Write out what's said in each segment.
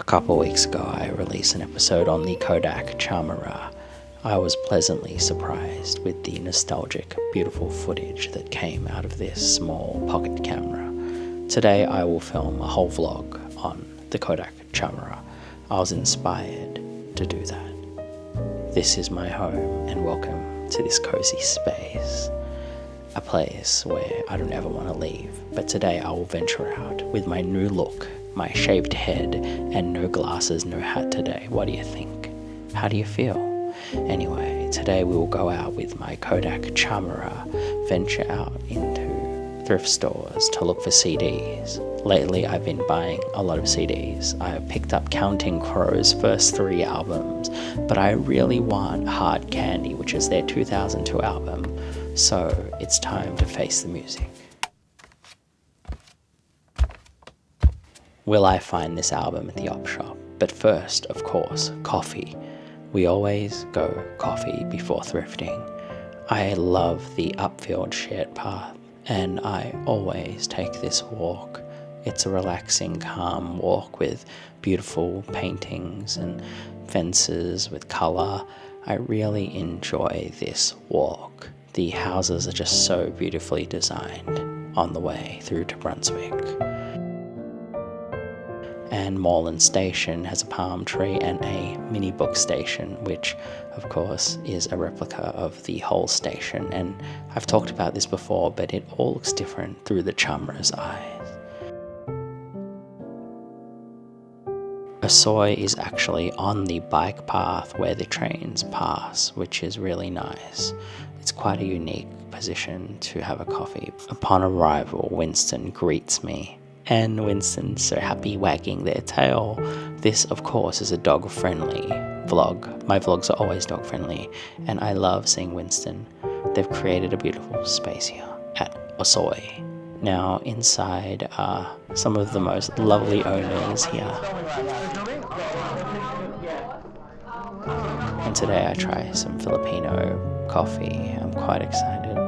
A couple weeks ago I released an episode on the Kodak Charmera. I was pleasantly surprised with the nostalgic, beautiful footage that came out of this small pocket camera. Today I will film a whole vlog on the Kodak Charmera. I was inspired to do that. This is my home and welcome to this cozy space. A place where I don't ever want to leave, but today I will venture out with my new look, my shaved head, and no glasses, no hat today. What do you think? How do you feel? Anyway, today we will go out with my Kodak Charmera, venture out into thrift stores to look for CDs. Lately I've been buying a lot of CDs. I have picked up Counting Crows' first 3 albums, but I really want Hard Candy, which is their 2002 album, so it's time to face the music. Will I find this album at the op shop? But first, of course, coffee. We always go coffee before thrifting. I love the upfield shared path, and I always take this walk. It's a relaxing, calm walk with beautiful paintings and fences with colour. I really enjoy this walk. The houses are just so beautifully designed on the way through to Brunswick. And Moreland Station has a palm tree and a mini book station, which of course is a replica of the whole station. And I've talked about this before, but it all looks different through the Charmera's eyes. Osoi is actually on the bike path where the trains pass, which is really nice. It's quite a unique position to have a coffee. Upon arrival, Winston greets me. And Winston's so happy, wagging their tail. This, of course, is a dog-friendly vlog. My vlogs are always dog-friendly, and I love seeing Winston. They've created a beautiful space here at Osoi. Now, inside are some of the most lovely owners here. And today I try some Filipino coffee. I'm quite excited.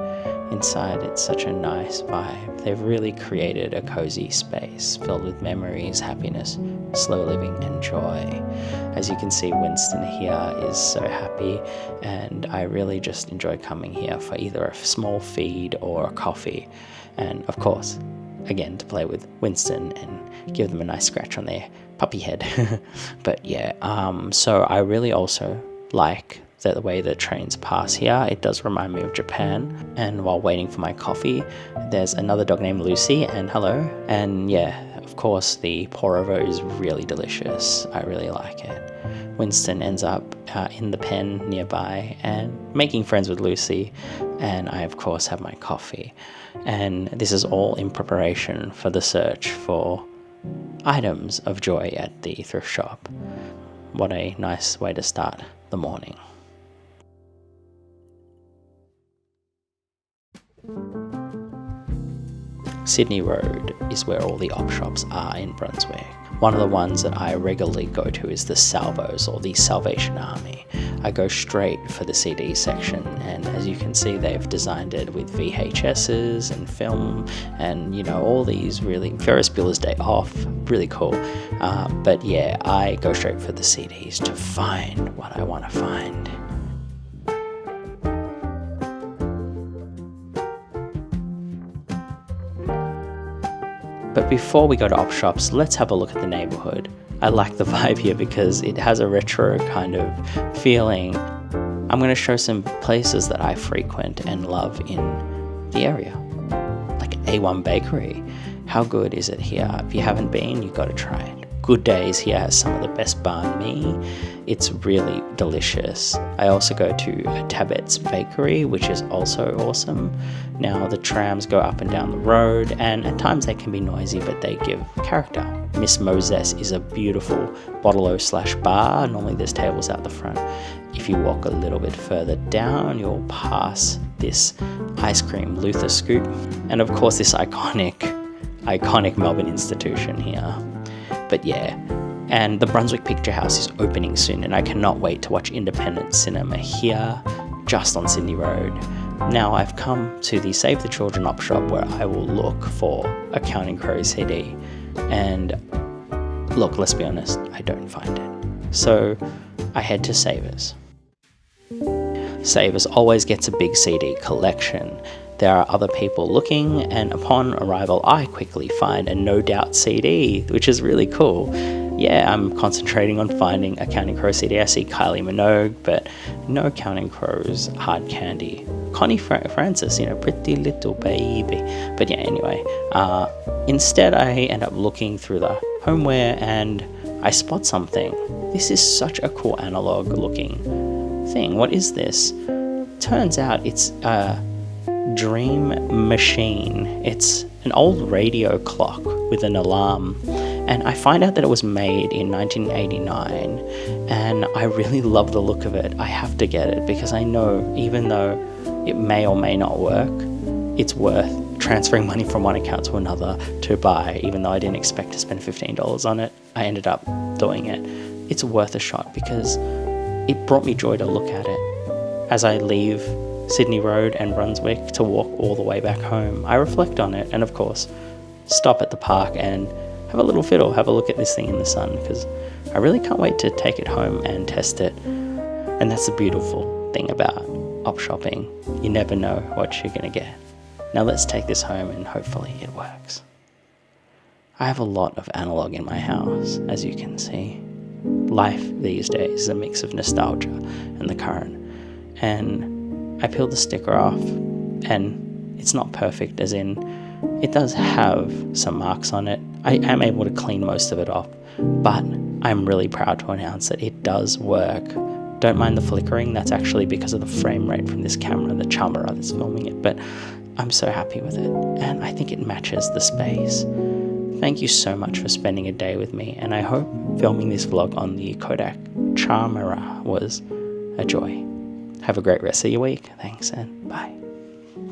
Inside, it's such a nice vibe. They've really created a cozy space filled with memories, happiness, slow living, and joy. As you can see, Winston here is so happy, and I really just enjoy coming here for either a small feed or a coffee. And of course, again, to play with Winston and give them a nice scratch on their puppy head. But yeah, so I really also like the way the trains pass here. It does remind me of Japan. And while waiting for my coffee, there's another dog named Lucy, and hello. And yeah, of course, the pour-over is really delicious. I really like it. Winston ends up in the pen nearby and making friends with Lucy, and I of course have my coffee. And this is all in preparation for the search for items of joy at the thrift shop. What a nice way to start the morning. Sydney Road is where all the op shops are in Brunswick. One of the ones that I regularly go to is the Salvos, or the Salvation Army. I go straight for the CD section, and as you can see, they've designed it with VHSs and film and, you know, all these really, Ferris Bueller's Day Off, really cool. But yeah, I go straight for the CDs to find what I want to find. But before we go to op shops, let's have a look at the neighbourhood. I like the vibe here because it has a retro kind of feeling. I'm going to show some places that I frequent and love in the area. Like A1 Bakery. How good is it here? If you haven't been, you've got to try it. Good Days here has some of the best banh mi. It's really delicious. I also go to Tabet's Bakery, which is also awesome. Now the trams go up and down the road, and at times they can be noisy, but they give character. Miss Moses is a beautiful bottle-o/bar. Normally there's tables out the front. If you walk a little bit further down, you'll pass this ice cream Luther scoop, and of course this iconic Melbourne institution here. But yeah, and the Brunswick Picture House is opening soon, and I cannot wait to watch independent cinema here, just on Sydney Road. Now I've come to the Save the Children op shop where I will look for a Counting Crows CD, and look, let's be honest, I don't find it. So I head to Savers. Savers always gets a big CD collection. There are other people looking, and upon arrival, I quickly find a No Doubt CD, which is really cool. Yeah, I'm concentrating on finding a Counting Crows CD. I see Kylie Minogue, but no Counting Crows hard candy. Connie Francis, pretty little baby. But yeah, anyway, instead I end up looking through the homeware and I spot something. This is such a cool analog looking thing. What is this? Turns out it's a Dream Machine. It's an old radio clock with an alarm, and I find out that it was made in 1989, and I really love the look of it. I have to get it because I know even though it may or may not work, it's worth transferring money from one account to another to buy. Even though I didn't expect to spend $15 on it, I ended up doing it. It's worth a shot because it brought me joy to look at it. As I leave Sydney Road and Brunswick to walk all the way back home, I reflect on it and of course stop at the park and have a little fiddle, have a look at this thing in the sun, because I really can't wait to take it home and test it. And that's the beautiful thing about op shopping. You never know what you're going to get. Now let's take this home and hopefully it works. I have a lot of analog in my house, as you can see. Life these days is a mix of nostalgia and the current. And I peeled the sticker off, and it's not perfect, as in it does have some marks on it. I am able to clean most of it off, but I'm really proud to announce that it does work. Don't mind the flickering, that's actually because of the frame rate from this camera, the Charmera that's filming it, but I'm so happy with it, and I think it matches the space. Thank you so much for spending a day with me, and I hope filming this vlog on the Kodak Charmera was a joy. Have a great rest of your week. Thanks and bye.